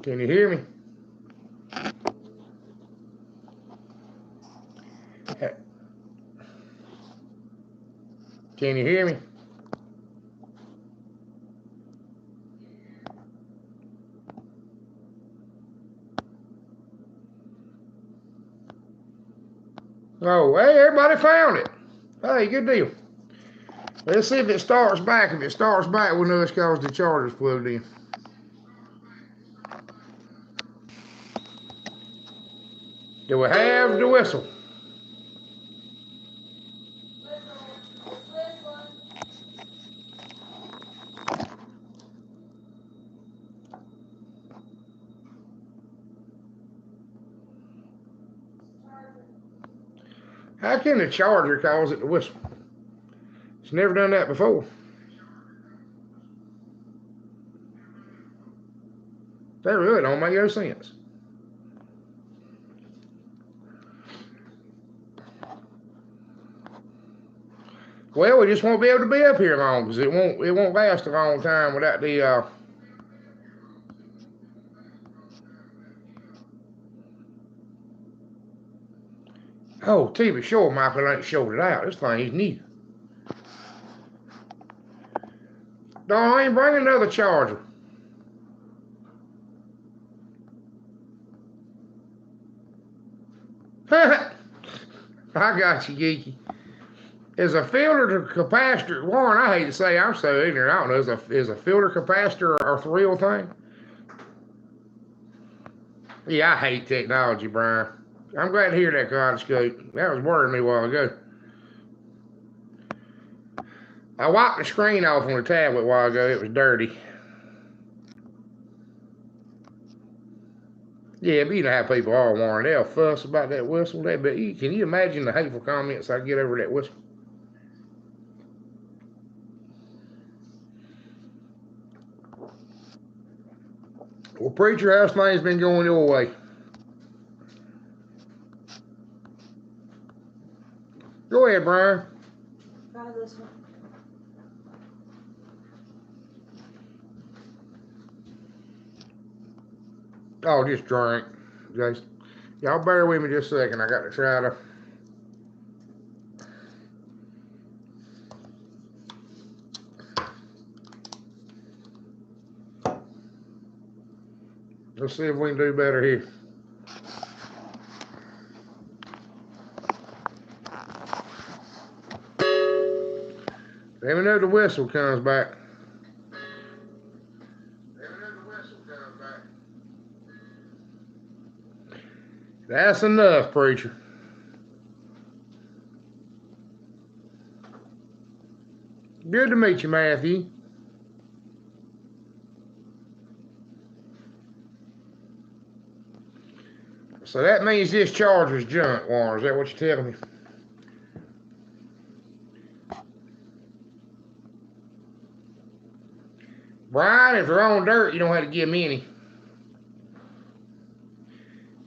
Can you hear me? Can you hear me? Oh, hey, everybody found it. Hey, good deal. Let's see if it starts back. If it starts back, we'll know it's because the charger's plugged in. Do we have the whistle? How can the charger cause it to whistle? It's never done that before. That really don't make no sense. Well, we just won't be able to be up here long because it won't last a long time without the Oh, to be sure, Michael ain't showed it out. This thing is new. Darn, bring another charger. I got you, Geeky. Is a filter to capacitor, Warren, I hate to say I'm so ignorant. I don't know, is a filter capacitor a real thing? Yeah, I hate technology, Brian. I'm glad to hear that, Cottage Scoop. That was worrying me a while ago. I wiped the screen off on the tablet a while ago. It was dirty. Yeah, but you know how people are, Warren. They'll fuss about that whistle. Can you imagine the hateful comments I get over that whistle? Well, preacher, how's things been going your way? Go ahead, Brian. Try this one. Oh, just drink. Y'all bear with me just a second. I got to try to. Let's see if we can do better here. Let me know if the whistle comes back. That's enough, preacher. Good to meet you, Matthew. So that means this charger's junk, Warren. Is that what you're telling me? Brian, if they're on dirt, you don't have to give them any.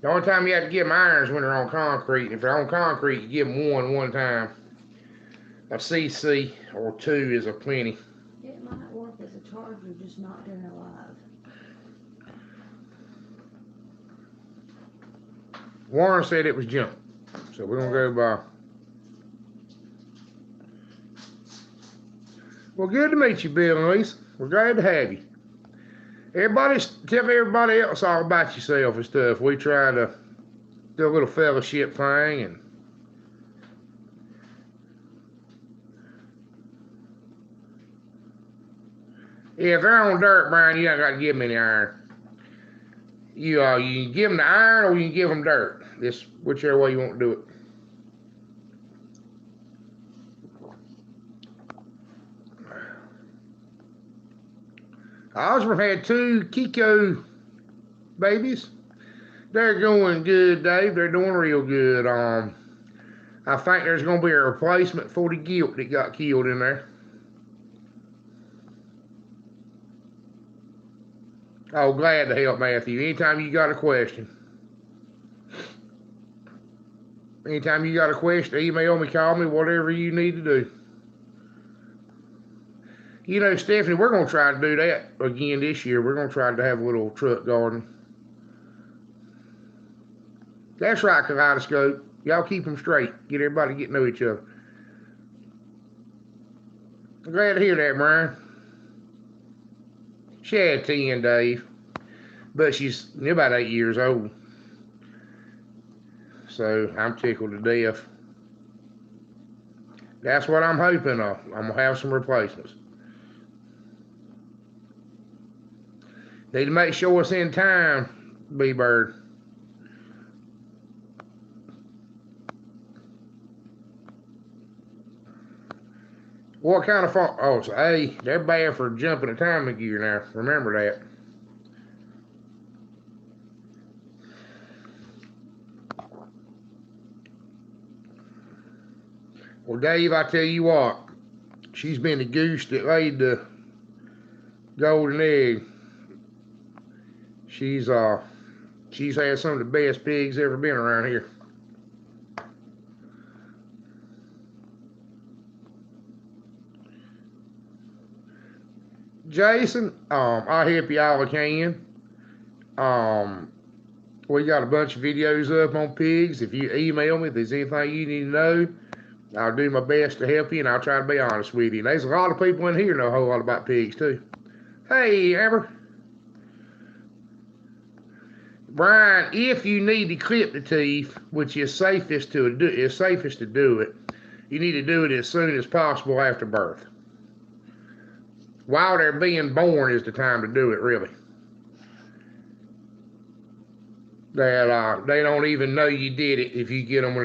The only time you have to give them iron is when they're on concrete. If they're on concrete, you give them one time. A CC or two is a plenty. It might work as a charger, just not during a live. Warren said it was junk. So we're going to go by. Well, good to meet you, Bill and Lisa. We're glad to have you. Tell everybody else all about yourself and stuff. We try to do a little fellowship thing and yeah, if they're on dirt, Brian, you don't got to give them any iron. You can give them the iron or you can give them dirt. This whichever way you want to do it. Osborne had 2 Kiko babies. They're going good, Dave. They're doing real good. I think there's going to be a replacement for the gilt that got killed in there. Oh, glad to help, Matthew. Anytime you got a question. Anytime you got a question, email me, call me, whatever you need to do. You know, Stephanie, we're going to try to do that again this year. We're going to try to have a little truck garden. That's right, Kaleidoscope. Y'all keep them straight. Get everybody to get to know each other. I'm glad to hear that, Brian. She had 10, Dave. But she's about 8 years old. So I'm tickled to death. That's what I'm hoping of. I'm going to have some replacements. Need to make sure it's in time, B-Bird. What kind of phone? Oh, so, hey, they're bad for jumping the timing gear now. Remember that. Well, Dave, I tell you what, she's been the goose that laid the golden egg. She's had some of the best pigs ever been around here. Jason, I'll help you all I can. We got a bunch of videos up on pigs. If you email me, if there's anything you need to know, I'll do my best to help you, and I'll try to be honest with you. And there's a lot of people in here know a whole lot about pigs, too. Hey, Amber. Brian, if you need to clip the teeth, which is safest to do it, you need to do it as soon as possible after birth. While they're being born is the time to do it, really. That they don't even know you did it if you get them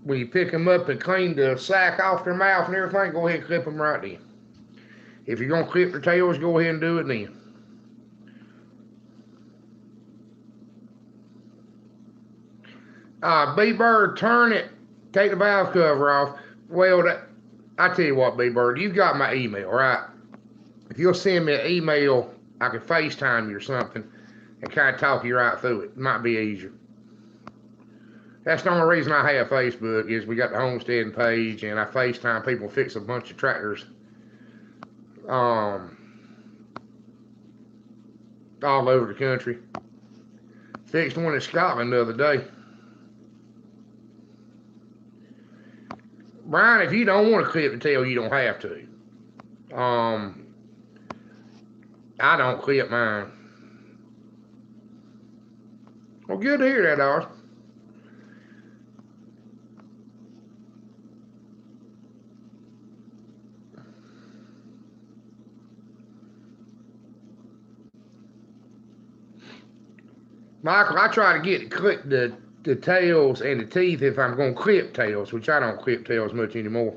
when you pick them up and clean the sack off their mouth and everything. Go ahead and clip them right then. If you're gonna clip their tails, go ahead and do it then. B-Bird, turn it. Take the valve cover off. Well, I tell you what, B-Bird, you've got my email, right? If you'll send me an email, I can FaceTime you or something and kind of talk you right through it. It might be easier. That's the only reason I have Facebook is we got the homesteading page and I FaceTime people fix a bunch of tractors. All over the country. Fixed one in Scotland the other day. Brian, if you don't want to clip the tail, you don't have to. I don't clip mine. Well, good to hear that, Doris. Michael, I try to get the tails and the teeth if I'm going to clip tails, which I don't clip tails much anymore.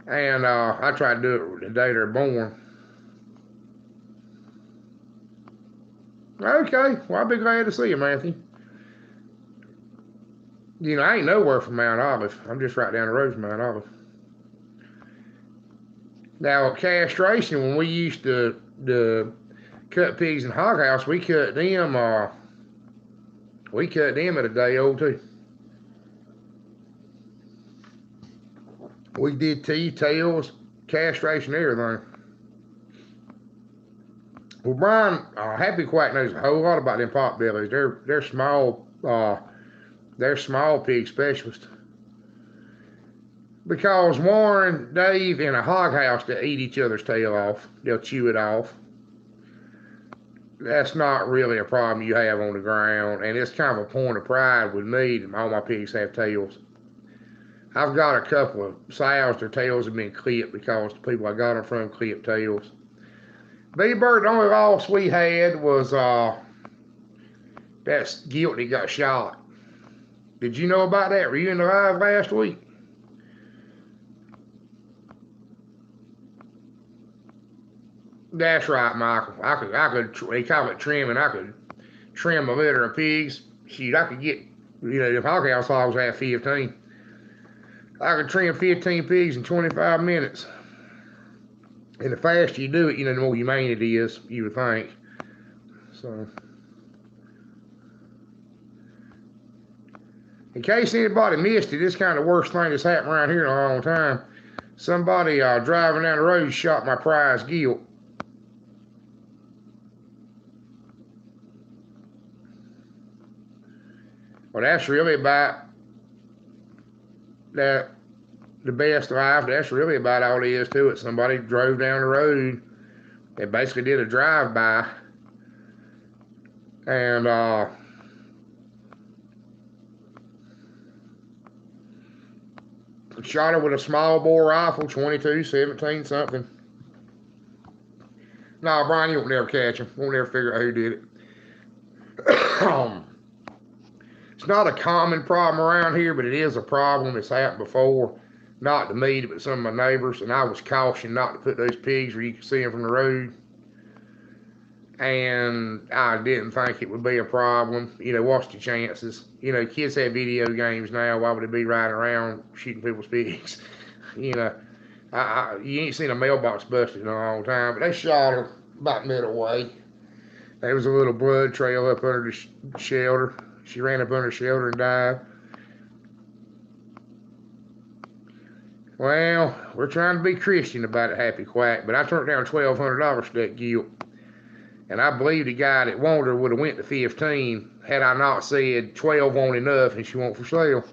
And I try to do it the day they're born. Okay, well, I'll be glad to see you, Matthew. You know, I ain't nowhere from Mount Olive. I'm just right down the road from Mount Olive. Now, castration, when we used to cut pigs in hog house, we cut them at a day old too. We did teeth, tails, castration, everything. Well, Brian, Happy Quack knows a whole lot about them pot bellies. They're small pig specialists. Because Warren, Dave, in a hog house, they eat each other's tail off. They'll chew it off. That's not really a problem you have on the ground, and it's kind of a point of pride with me that all my pigs have tails. I've got a couple of sows, their tails have been clipped because the people I got them from clipped tails. B-Bird, the only loss we had was that Guilty got shot. Did you know about that? Were you in the live last week? That's right, Michael. They call it trimming. I could trim a litter of pigs. Shoot, I could get, if hog house hogs have 15. I could trim 15 pigs in 25 minutes. And the faster you do it, the more humane it is, you would think. So, in case anybody missed it, it's kind of the worst thing that's happened around here in a long time. Somebody driving down the road shot my prize gilt. Well, that's really about that. The best life. That's really about all there is to it. Somebody drove down the road. They basically did a drive-by, and shot her with a small bore rifle, 22, 17, something. No, Brian, you won't never catch him. Won't never figure out who did it. It's not a common problem around here, but it is a problem. It's happened before. Not to me, but some of my neighbors. And I was cautioned not to put those pigs where you can see them from the road. And I didn't think it would be a problem. You know, what's the chances? You know, kids have video games now. Why would they be riding around shooting people's pigs? You know, you ain't seen a mailbox busted in a long time. But they shot her about middle way. There was a little blood trail up under the shelter. She ran up under the shelter and died. Well, we're trying to be Christian about it, Happy Quack, but I turned down $1,200 for that guilt. And I believe the guy that wanted her would have went to 15 had I not said 12 won't enough and she won't for sale.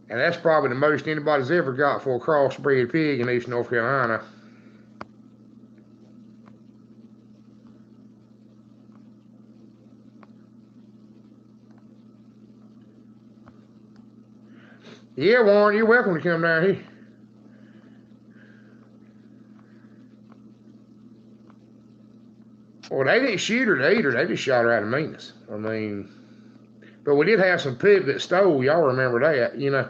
And that's probably the most anybody's ever got for a crossbred pig in East North Carolina. Yeah, Warren, you're welcome to come down here. Well, they didn't shoot her to eat her. They just shot her out of meanness. I mean, but we did have some pig that stole. Y'all remember that, you know.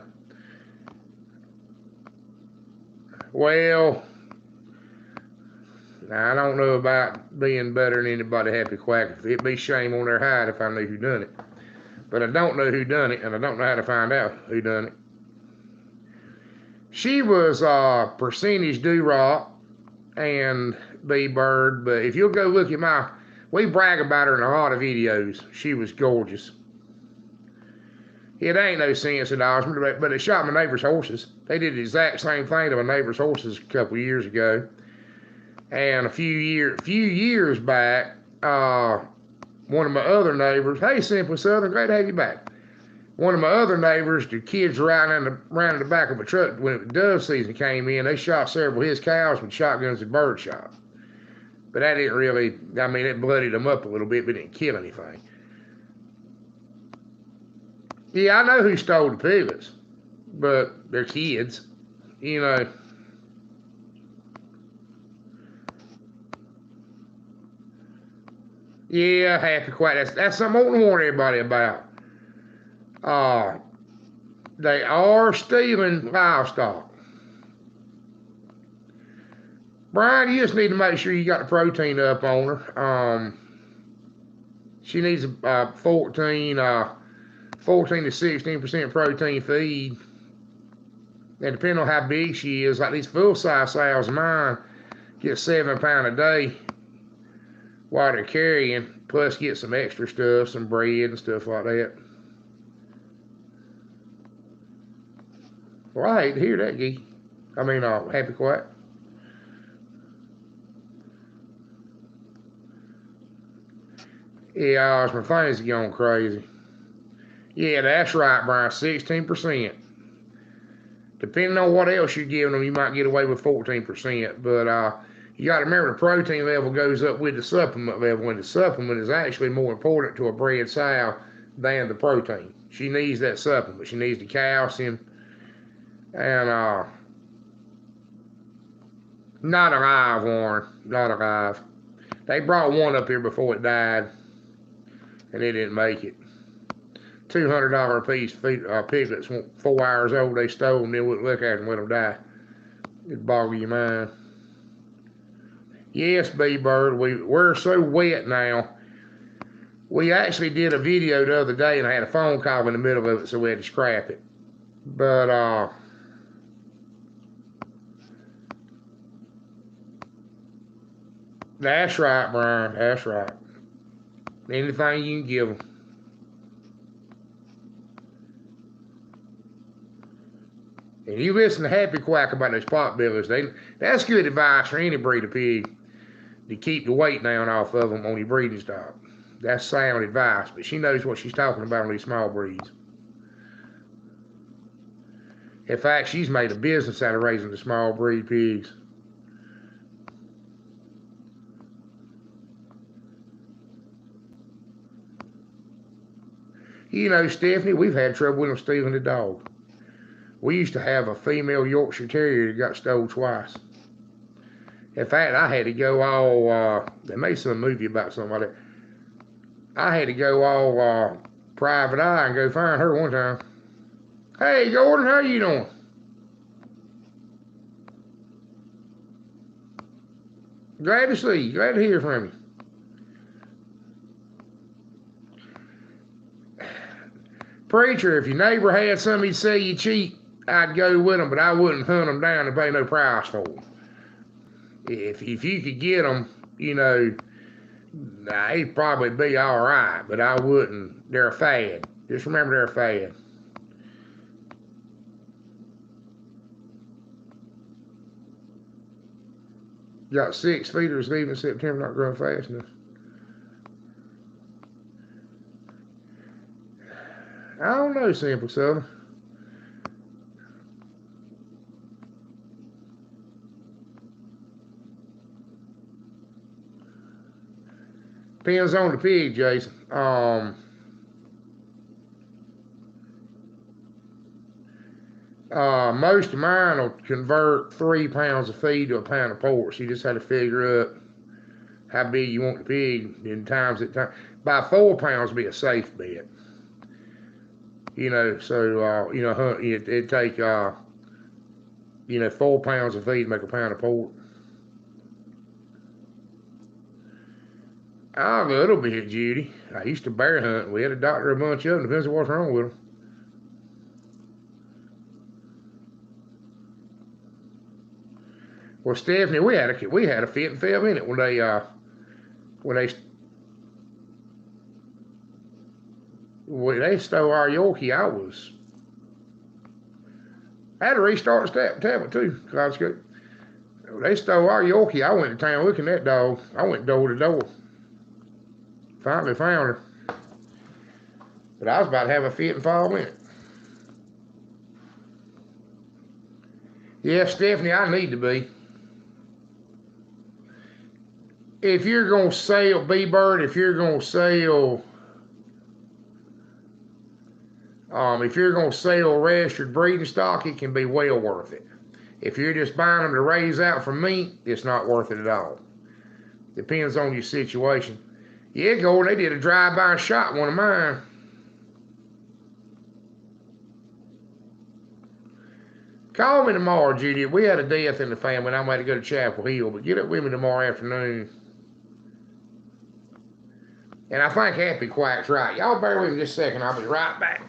Well, I don't know about being better than anybody, Happy Quack. It'd be shame on their hide if I knew who done it. But I don't know who done it, and I don't know how to find out who done it. She was percentage Duroc and B-Bird, but if you'll go look at we brag about her in a lot of videos. She was gorgeous. It ain't no sense in dollars, but they shot my neighbor's horses. They did the exact same thing to my neighbor's horses a couple of years ago. And a few years back, one of my other neighbors, hey, Simply Southern, great to have you back. One of my other neighbors, the kids riding around in the back of a truck when the dove season came in. They shot several of his cows with shotguns and bird shot. But that didn't really, I mean, it bloodied them up a little bit, but it didn't kill anything. Yeah, I know who stole the piglets, but they're kids, you know. Yeah, Happy Quack. That's something I want to warn everybody about. They are stealing livestock. Brian, you just need to make sure you got the protein up on her. She needs a 14 to 16% protein feed. And depending on how big she is, like these full-size sows of mine get 7 pounds a day while they're carrying, plus get some extra stuff, some bread and stuff like that. Well, I hate to hear that, Geeky. I mean, Happy Quack. Yeah, my things are going crazy. Yeah, that's right, Brian, 16%. Depending on what else you're giving them, you might get away with 14%. But you got to remember the protein level goes up with the supplement level, and the supplement is actually more important to a bred sow than the protein. She needs that supplement. She needs the calcium. And not alive, Warren. Not alive. They brought one up here before it died, and it didn't make it. $200 a piece piglets, 4 hours old, they stole them, they wouldn't look at them, let them die. It'd boggle your mind. Yes, B-Bird, we're so wet now. We actually did a video the other day, and I had a phone call in the middle of it, so we had to scrap it. But, that's right, Brian, that's right. Anything you can give them. And you listen to Happy Quack about those potbellies. That's good advice for any breed of pig to keep the weight down off of them on your breeding stock. That's sound advice, but she knows what she's talking about on these small breeds. In fact, she's made a business out of raising the small breed pigs. You know, Stephanie, we've had trouble with them stealing the dog. We used to have a female Yorkshire Terrier that got stole twice. In fact, I had to go all, they made some movie about something like that. I had to go all private eye and go find her one time. Hey, Gordon, how you doing? Glad to see you. Glad to hear from you. Preacher, if your neighbor had somebody say you cheat, I'd go with them, but I wouldn't hunt them down and pay no price for them. If you could get them, you know, they'd probably be all right, but I wouldn't. They're a fad. Just remember they're a fad. Got 6 feeders leaving in September, not growing fast enough. I don't know, Simple Southern. Depends on the pig, Jason. Most of mine will convert 3 pounds of feed to a pound of pork. So you just have to figure up how big you want the pig in times at time. By 4 pounds would be a safe bet. You know, so you know, it'd take you know, 4 pounds of feed to make a pound of pork. A little bit, Judy. I used to bear hunt. We had to doctor a bunch of them. Depends on what's wrong with them. Well, Stephanie, we had a fit and fell in it when they stole our Yorkie. I had to restart the tablet too. They stole our Yorkie. I went to town looking at that dog. I went door to door. Finally found her. But I was about to have a fit and fall in it. Yeah, Stephanie, I need to be. If you're going to sell B-Bird, if you're going to sell registered breeding stock, it can be well worth it. If you're just buying them to raise out for meat, it's not worth it at all. Depends on your situation. Yeah, Gordon, they did a drive-by shot one of mine. Call me tomorrow, Judy. We had a death in the family, and I might have to go to Chapel Hill, but get up with me tomorrow afternoon. And I think Happy Quack's right. Y'all bear with me just a second. I'll be right back.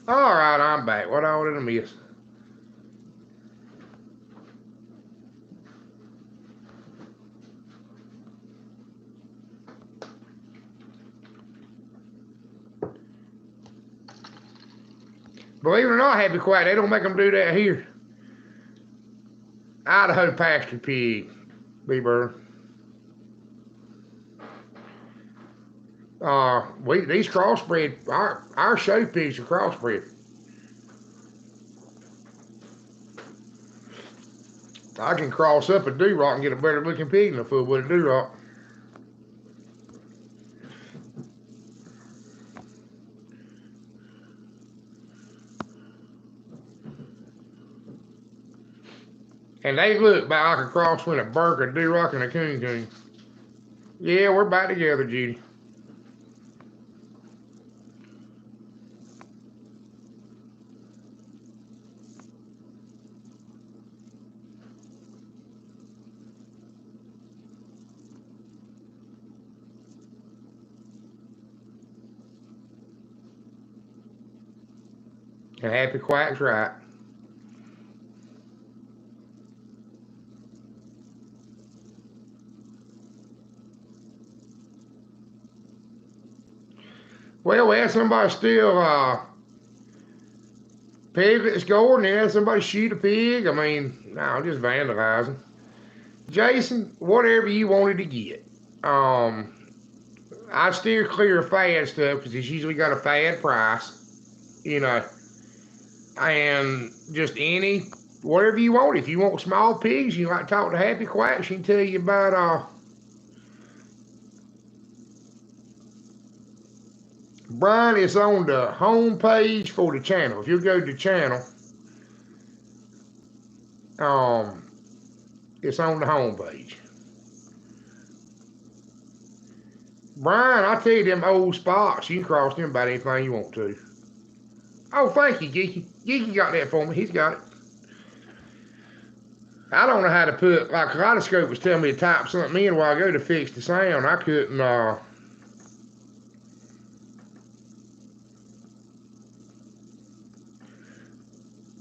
All right, I'm back. What all did I miss? Believe it or not, Happy Quack, they don't make them do that here. Idaho pasture pig, B-Bird. These crossbred, our show pigs are crossbred. I can cross up a Duroc and get a better looking pig than a full blooded Duroc. And they look about like a cross between a Burke, a Duroc, and a Coon Coon. Yeah, we're back together, Judy. And Happy Quack's right. Well, we had somebody steal pig at the store, and then had somebody shoot a pig. I mean, no, just vandalizing. Jason, whatever you wanted to get. I steer clear of fad stuff because it's usually got a fad price, you know. And just whatever you want. If you want small pigs, you like to talk to Happy Quack, she can tell you about Brian. It's on the home page for the channel. If you go to the channel, it's on the home page. Brian, I tell you, them old spots, you can cross them about anything you want to. Oh, thank you, Geeky. Geeky got that for me. He's got it. I don't know how to put, like, Kaleidoscope was telling me to type something in while I go to fix the sound. I couldn't,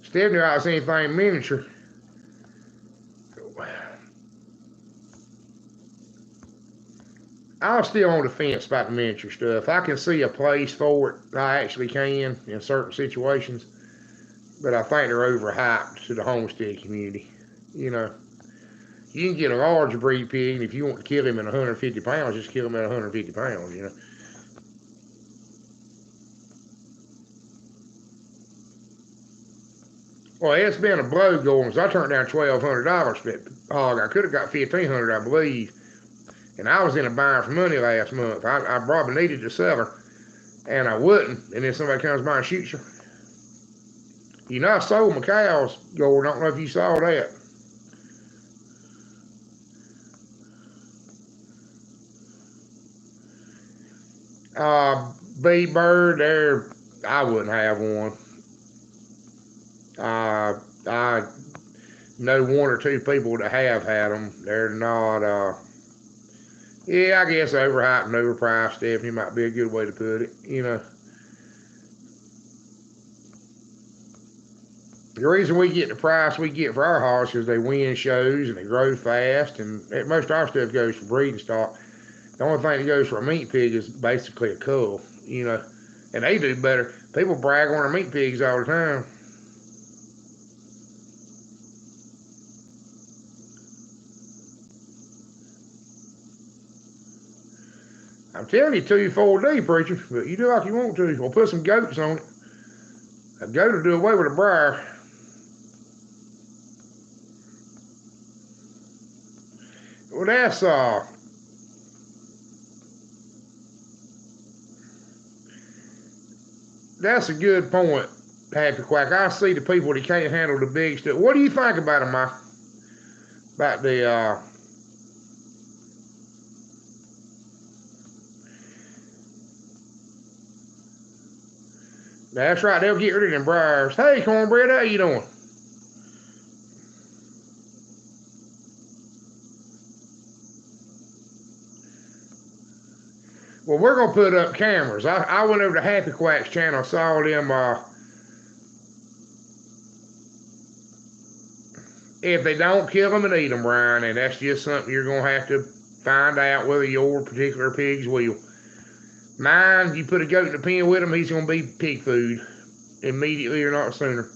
Stephanie writes anything miniature. I'm still on the fence about the miniature stuff. I can see a place for it. I actually can in certain situations. But I think they're overhyped to the homestead community. You know, you can get a large breed pig, and if you want to kill him at 150 pounds, just kill him at 150 pounds, you know. Well, it's been a blow going, so I turned down $1,200 for that hog. I could have got $1,500, I believe. And I was in a bind for money last month. I probably needed to sell her, and I wouldn't. And then somebody comes by and shoots her. You know, I sold my cows, Gordon. I don't know if you saw that. B-Bird, I wouldn't have one. I know one or two people that have had them. They're not, yeah, I guess overhyped and overpriced, Stephanie, might be a good way to put it, you know. The reason we get the price we get for our hogs is they win shows and they grow fast, and most of our stuff goes for breeding stock. The only thing that goes for a meat pig is basically a cull, you know, and they do better. People brag on their meat pigs all the time. I'm telling you, 2-4D, preacher, but you do like you want to. We'll put some goats on it. A goat will do away with a briar. Well, that's a good point, Happy Quack. I see the people that can't handle the big stuff. What do you think about them, Mike? About the that's right, they'll get rid of them briars. Hey, Cornbread, how you doing? Well, we're going to put up cameras. I went over to Happy Quack's channel, saw them, if they don't kill them and eat them, Brian, and that's just something you're going to have to find out whether your particular pigs will. Mine, you put a goat in the pen with him, he's going to be pig food immediately or not sooner.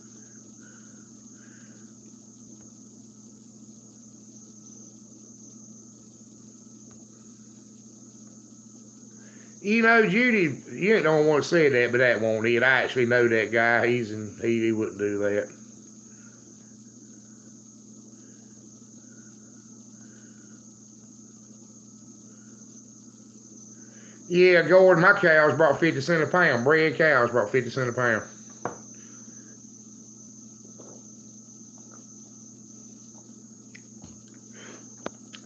You know, Judy, you don't want to say that, but that won't it. I actually know that guy. He wouldn't do that. Yeah, Gordon, my cows brought 50 cents a pound. Bred cows brought 50 cents a pound.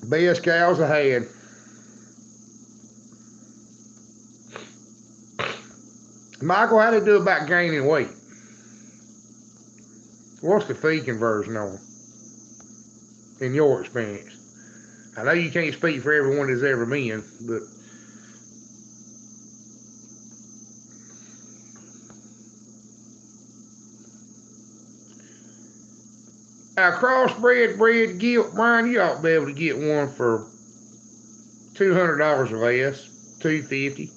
Best cows I had. Michael, how do they do about gaining weight? What's the feed conversion on, in your experience? I know you can't speak for everyone that's ever been, but A crossbred bred gilt, Brian, you ought to be able to get one for $200 or less, $250.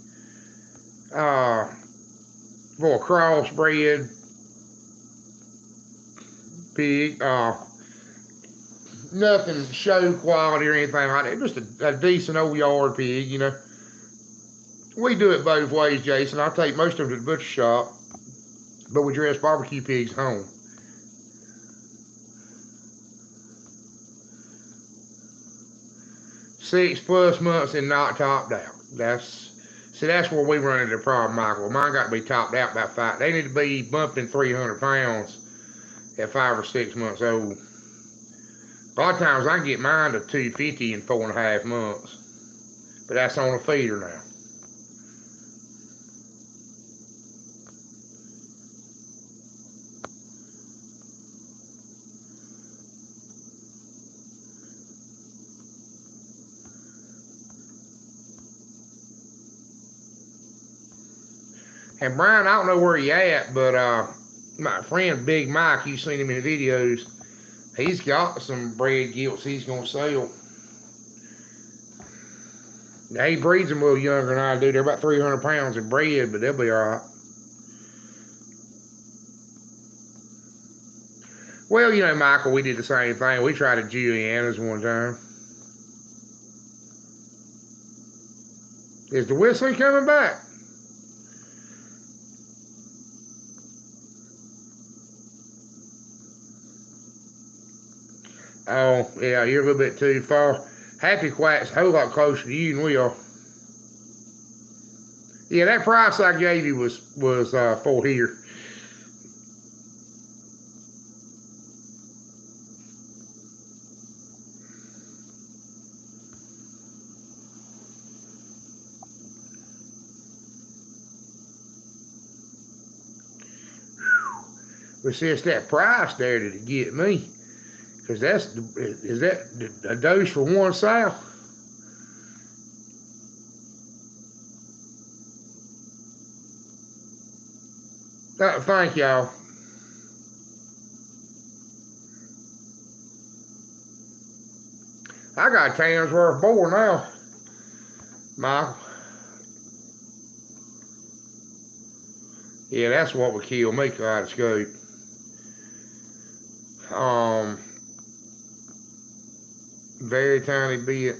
For a crossbred pig, nothing show quality or anything like that. Just a decent old yard pig, you know. We do it both ways, Jason. I take most of them to the butcher shop, but we dress barbecue pigs home. +6 months and not topped out. That's where we run into the problem, Michael. Mine got to be topped out by 5. They need to be bumping 300 pounds at 5 or 6 months old. A lot of times I can get mine to 250 in 4.5 months, but that's on a feeder now. And Brian, I don't know where he at, but my friend Big Mike, you've seen him in the videos. He's got some bred gilts he's gonna sell. Now, he breeds them a little younger than I do. They're about 300 pounds in bred, but they'll be all right. Well, you know, Michael, we did the same thing. We tried a Juliana's one time. Is the whistling coming back? Oh, yeah, you're a little bit too far. Happy Quack's a whole lot closer to you than we are. Yeah, that price I gave you was for here. But see, it's that price there that get me. Because is that a dose for one sow? Thank y'all. I got 10's worth more now, Michael. Yeah, that's what would kill me, Kaleidoscope. Very tiny bit.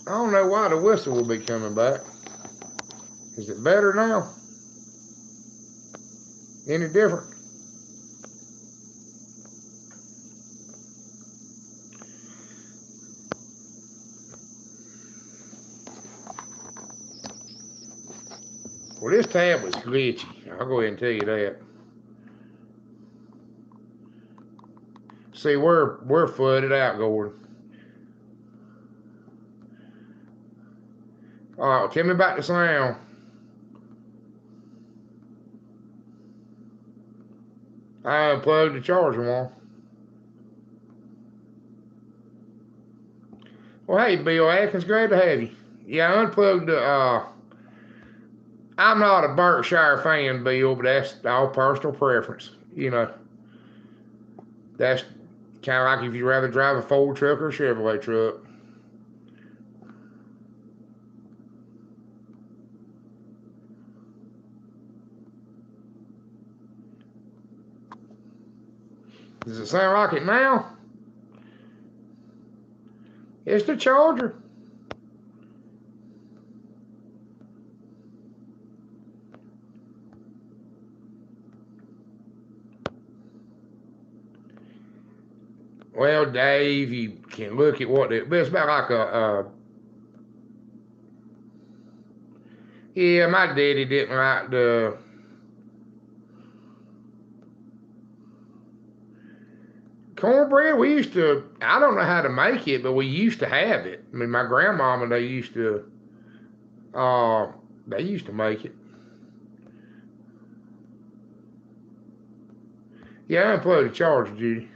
I don't know why the whistle will be coming back. Is it better now? Any different? Well, this tab was glitchy. I'll go ahead and tell you that. See, we're flooded out, Gordon. All right, well, tell me about the sound. I unplugged the charger one. Well, hey, Bill Atkins, great to have you. Yeah, I unplugged the, I'm not a Berkshire fan, Bill, but that's all personal preference. You know, that's kind of like if you'd rather drive a Ford truck or a Chevrolet truck. Does it sound like it now? It's the charger. Well, Dave, you can look at what it, but it's about like yeah, my daddy didn't like the cornbread. We used to, I don't know how to make it, but we used to have it. I mean, my grandmama, they used to make it. Yeah, I unplugged the charger, Judy.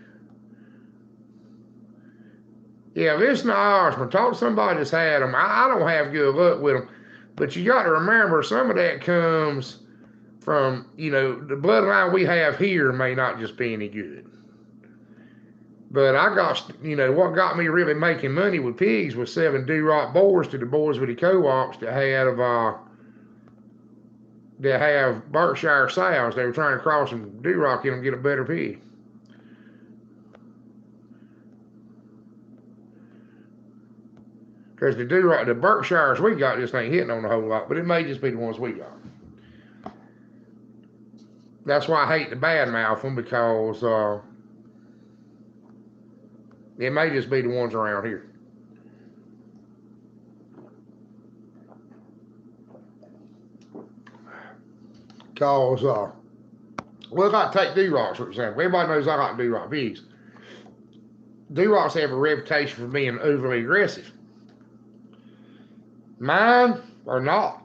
Yeah, if it's not ours, talk to somebody that's had them. I don't have good luck with them. But you got to remember, some of that comes from, you know, the bloodline we have here may not just be any good. But I got, you know, what got me really making money with pigs was selling Duroc boars to the boys with the co-ops that have Berkshire sows. They were trying to cross some Duroc in them and get a better pig. Because the Berkshires we got just ain't hitting on a whole lot, but it may just be the ones we got. That's why I hate to badmouth them, because it may just be the ones around here. Because, well, I take Durocs, for example. Everybody knows I like Duroc pigs. Durocs have a reputation for being overly aggressive. Mine are not.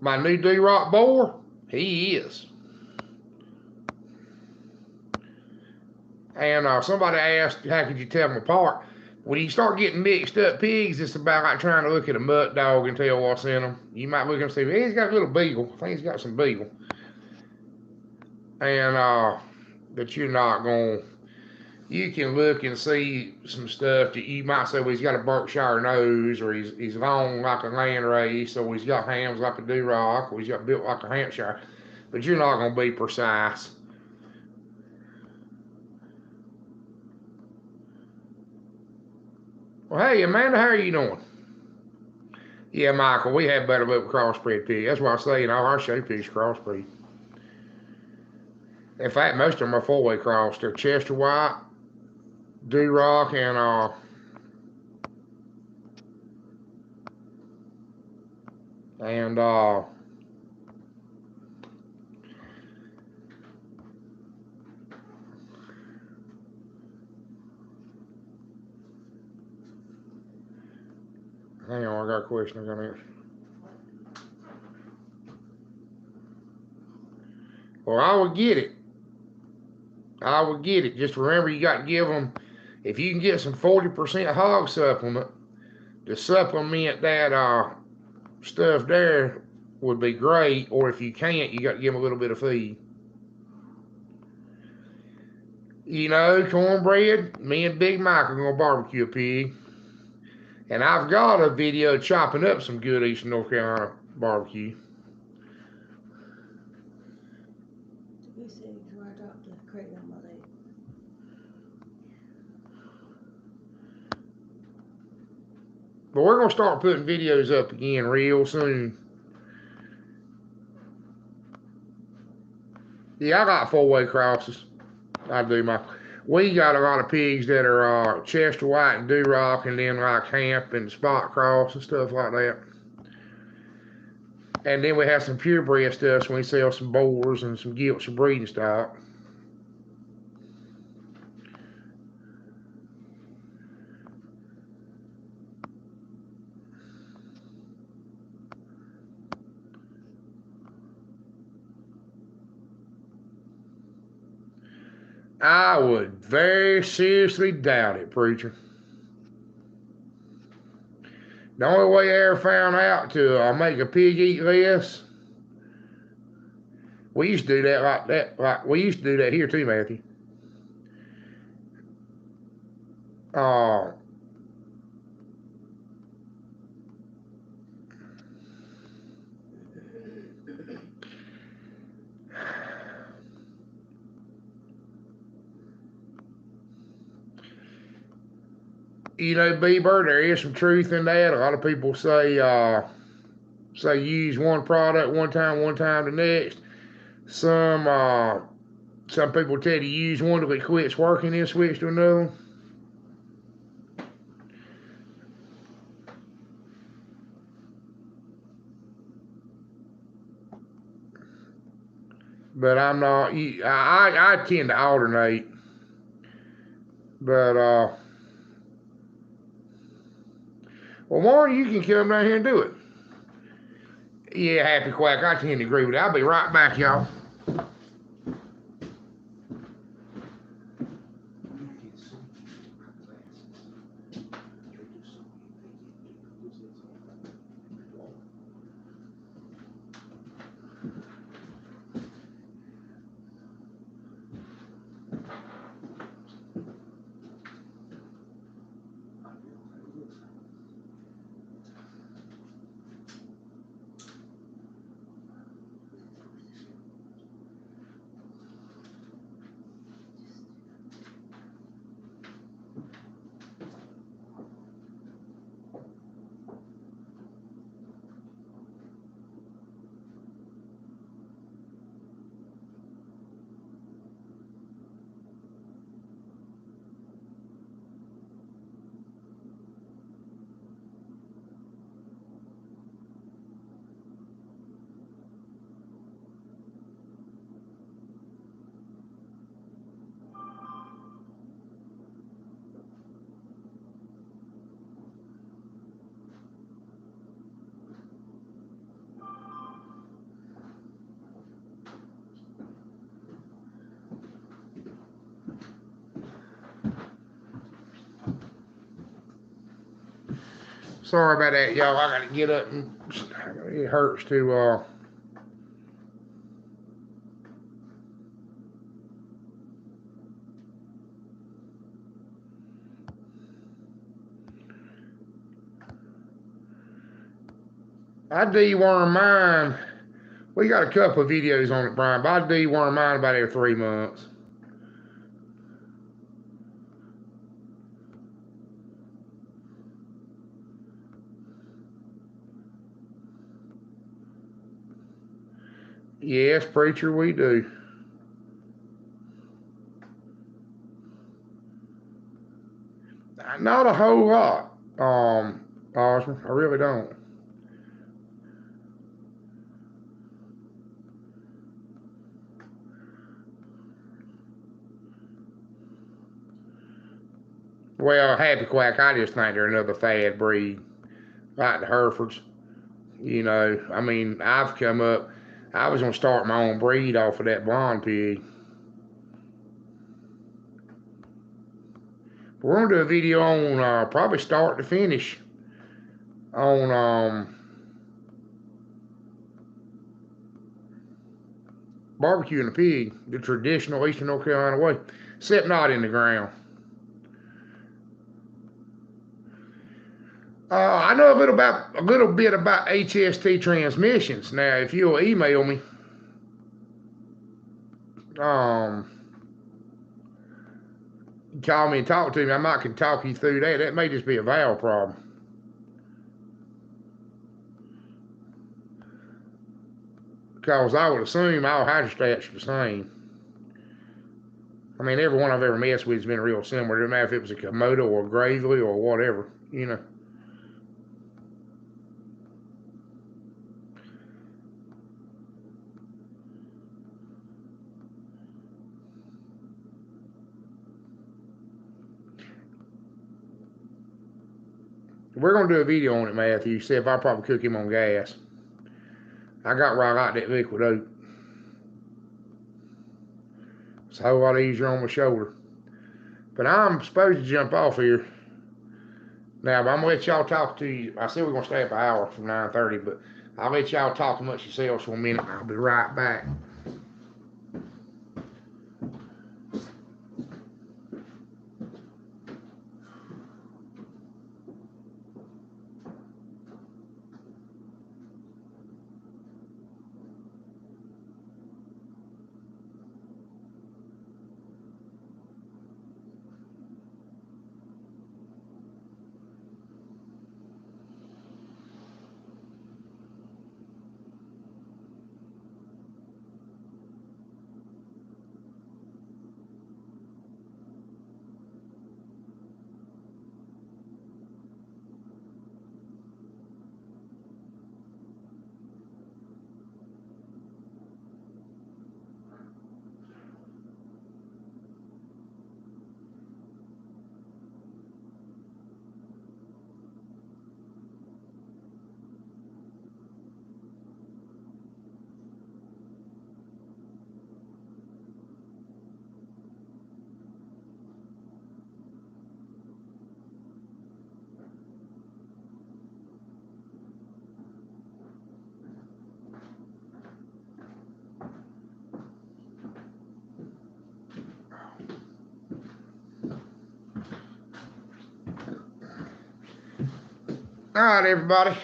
My new Duroc boar, he is. And somebody asked, how could you tell them apart? When you start getting mixed up pigs, it's about like trying to look at a mutt dog and tell what's in them. You might look and say, hey, he's got a little beagle. I think he's got some beagle. And, but you're not going to. You can look and see some stuff that you might say, well, he's got a Berkshire nose, or he's long like a Landrace, or he's got hams like a Duroc, or he's got built like a Hampshire. But you're not going to be precise. Well, hey, Amanda, how are you doing? Yeah, Michael, we have better luck with crossbred pigs. That's why I say, all our show pigs crossbreed. In fact, most of them are four-way crossed. They're Chester White, Duroc, and hang on, I got a question I'm gonna answer. Well, I would get it. I would get it. Just remember, you got to give them, if you can get some 40% hog supplement to supplement that stuff there, would be great. Or if you can't, you got to give them a little bit of feed. You know, cornbread, me and Big Mike are going to barbecue a pig. And I've got a video chopping up some good Eastern North Carolina barbecue. You said where I dropped the crate on my leg. But we're going to start putting videos up again real soon. Yeah, I got four-way crosses. I do. We got a lot of pigs that are Chester White and Duroc, and then like Hamp and Spot Cross and stuff like that. And then we have some purebred stuff, so we sell some boars and some gilts and breeding stock. I would very seriously doubt it, preacher. The only way I ever found out to make a pig eat less, we used to do that like that. Like we used to do that here too, Matthew. You know, Bieber, there is some truth in that. A lot of people say use one product one time the next. Some people tell you use one till it quits working, then switch to another. But I'm not. I tend to alternate. But well, Warren, you can come down here and do it. Yeah, Happy Quack, I tend to agree with that. I'll be right back, y'all. Sorry about that, y'all. I gotta get up and it hurts to I deworm mine. We got a couple of videos on it, Brian, but I deworm mine about every 3 months. Yes, preacher, we do. Not a whole lot, Osmer. I really don't. Well, Happy Quack, I just think they're another fad breed, like the Herefords. You know, I mean, I've come up. I was gonna start my own breed off of that blonde pig. We're gonna do a video on probably start to finish on barbecuing a pig, the traditional Eastern North Carolina way, except not in the ground. I know a little bit about HST transmissions. Now, if you'll email me, call me and talk to me, I might can talk you through that. That may just be a valve problem. Because I would assume all hydrostats are the same. I mean, every one I've ever messed with has been real similar. It doesn't matter if it was a Komodo or a Gravely or whatever, you know. We're going to do a video on it, Matthew. See if I probably cook him on gas. I got where I like that liquid oat. It's a whole lot easier on my shoulder. But I'm supposed to jump off here. Now, but I'm going to let y'all talk to you. I said we're going to stay up an hour from 9:30, but I'll let y'all talk amongst yourselves for a minute. I'll be right back. All right, everybody.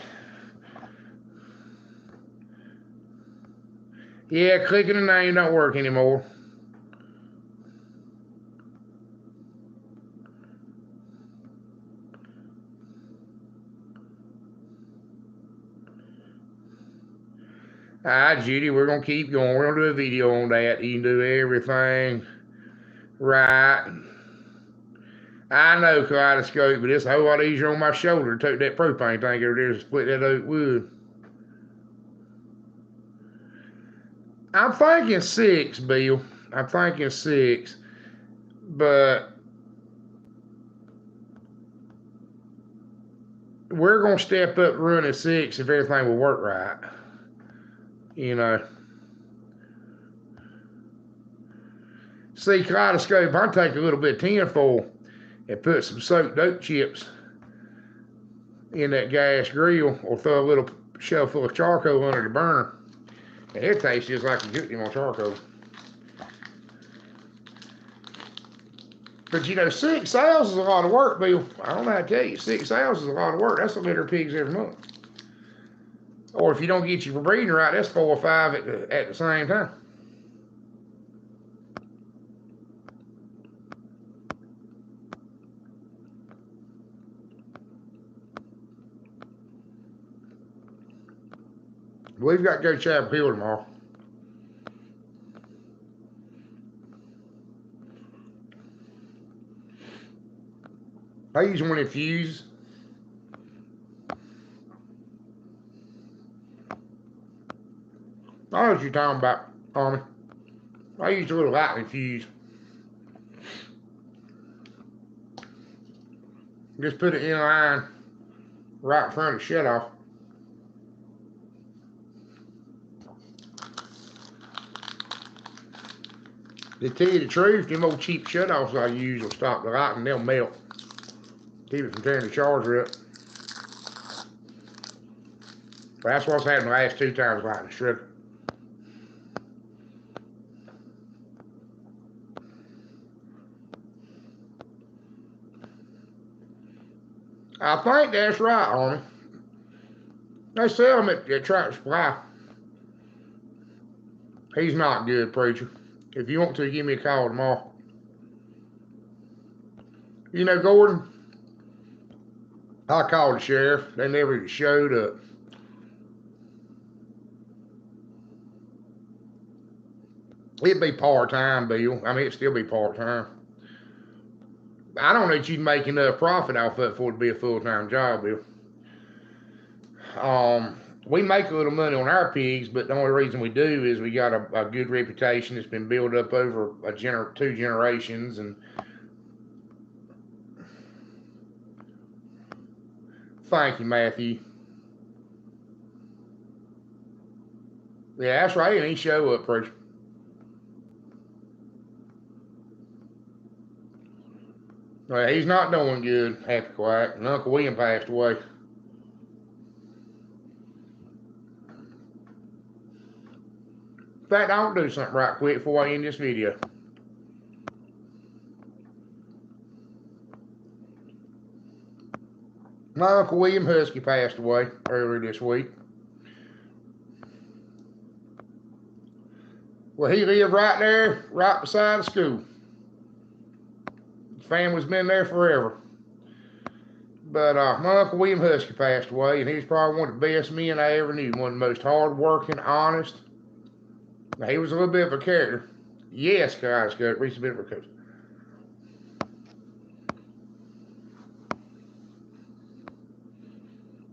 Yeah, clicking the name don't work anymore. All right, Judy, we're going to keep going. We're going to do a video on that. You can do everything right. I know kaleidoscope, but it's a whole lot easier on my shoulder to take that propane tank over there to split that oak wood. I'm thinking 6, Bill. I'm thinking 6. But we're going to step up running 6 if everything will work right. You know. See, kaleidoscope, I take a little bit of tinfoil and put some soaked oat chips in that gas grill or throw a little shell full of charcoal under the burner. And it tastes just like you cooked him on charcoal. But you know, 6 sows is a lot of work, Bill. I don't know how to tell you. 6 sows is a lot of work. That's a litter of pigs every month. Or if you don't get your breeding right, that's 4 or 5 at the same time. We've got to go to Chapel Hill tomorrow. I use one of the fuses. I know what you're talking about, Army. I use a little lightning fuse. Just put it in line right in front of the shutoff. To tell you the truth, them old cheap shutoffs I use will stop the light and they'll melt. Keep it from tearing the charger up. But that's what's happened the last 2 times lightning struck. I think that's right, Army. They sell them at Tractor Supply. He's not good, preacher. If you want to, give me a call tomorrow. You know, Gordon, I called the sheriff. They never showed up. It'd be part-time, Bill. I mean, it'd still be part-time. I don't know that you'd make enough profit off of it for it to be a full-time job, Bill. We make a little money on our pigs, but the only reason we do is we got a good reputation that's been built up over 2 generations. And thank you, Matthew. Yeah, that's right. He didn't show up, preacher. Well, he's not doing good, Happy Quiet. And Uncle William passed away. In fact, I'll do something right quick before I end this video. My Uncle William Husky passed away earlier this week. Well, he lived right there, right beside the school. The family's been there forever. But my Uncle William Husky passed away, and he was probably one of the best men I ever knew. One of the most hard-working, honest. Now, he was a little bit of a character. Yes, guys, Reese a bit of a coach.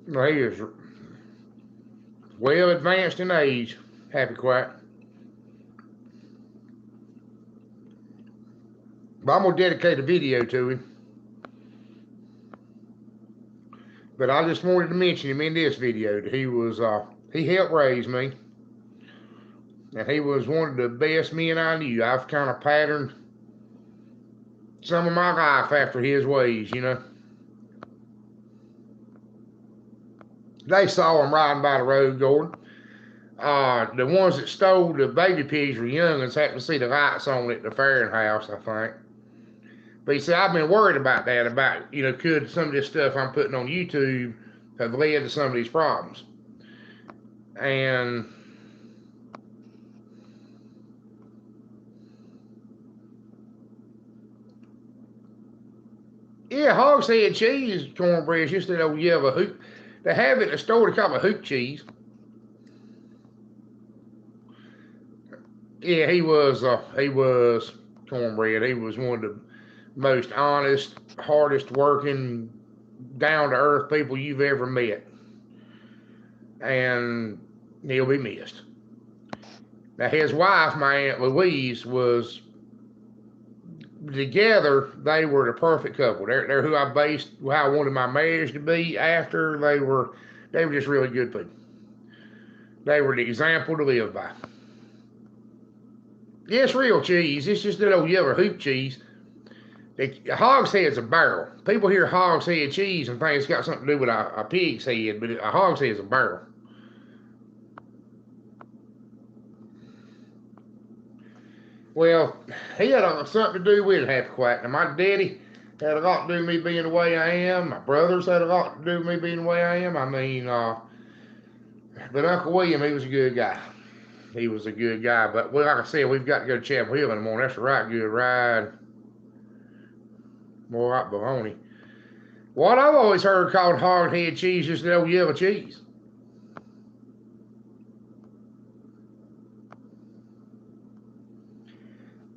Well, he is well advanced in age, Happy Quiet. But I'm going to dedicate a video to him. But I just wanted to mention him in this video. That he helped raise me. And he was one of the best men I knew. I've kind of patterned some of my life after his ways, you know. They saw him riding by the road, Gordon. The ones that stole the baby pigs were young'uns, happened to see the lights on at the Farron house, I think. But he said, I've been worried about that, you know, could some of this stuff I'm putting on YouTube have led to some of these problems? And yeah, Hogshead cheese cornbread is just that old yellow hoop. They have it in the store, they call it hoop cheese. Yeah, he was cornbread. He was one of the most honest, hardest working, down to earth people you've ever met. And he'll be missed. Now his wife, my Aunt Louise, was together, they were the perfect couple. They're who I based how I wanted my marriage to be after. They were just really good people. They were the example to live by. Yeah, it's real cheese. It's just that old yellow hoop cheese. A hog's head's a barrel. People hear hog's head cheese and think it's got something to do with a pig's head, but a hog's head is a barrel. Well, he had something to do with it, Happy Quack. Now, my daddy had a lot to do with me being the way I am. My brothers had a lot to do with me being the way I am. I mean, but Uncle William, he was a good guy. He was a good guy. But, well, like I said, we've got to go to Chapel Hill in the morning. That's a right good ride. More like bologna. What I've always heard called hog head cheese is the old yellow cheese.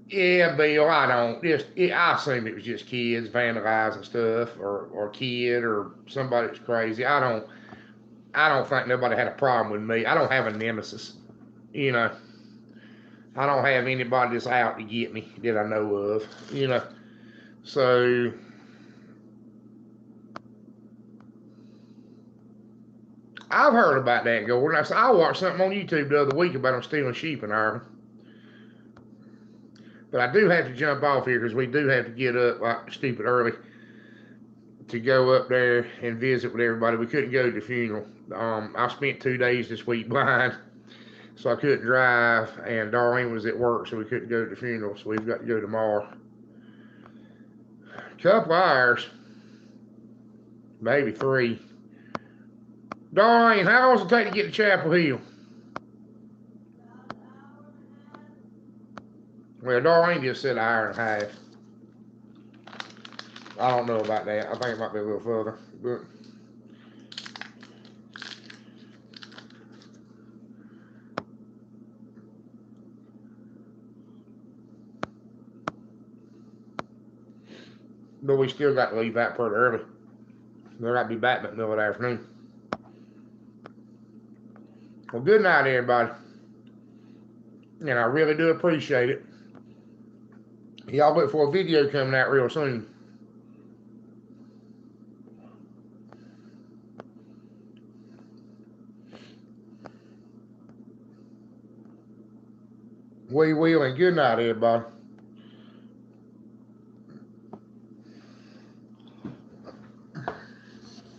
Yeah, Bill, I don't. I assume it was just kids vandalizing stuff, or kid, or somebody that's crazy. I don't think nobody had a problem with me. I don't have a nemesis, you know. I don't have anybody that's out to get me that I know of, you know. So I've heard about that, Gordon. I watched something on YouTube the other week about them stealing sheep in Ireland. But I do have to jump off here because we do have to get up like stupid early to go up there and visit with everybody. We couldn't go to the funeral. I spent 2 days this week blind, so I couldn't drive, and Darlene was at work, so we couldn't go to the funeral. So we've got to go tomorrow. Couple hours, maybe 3. Darlene, how long does it take to get to Chapel Hill? Well, Darlene just said an hour and a half. I don't know about that. I think it might be a little further. But we still got to leave that pretty early. We'll got to be back by the middle of the afternoon. Well, good night, everybody. And I really do appreciate it. Y'all look for a video coming out real soon. We will, and good night, everybody.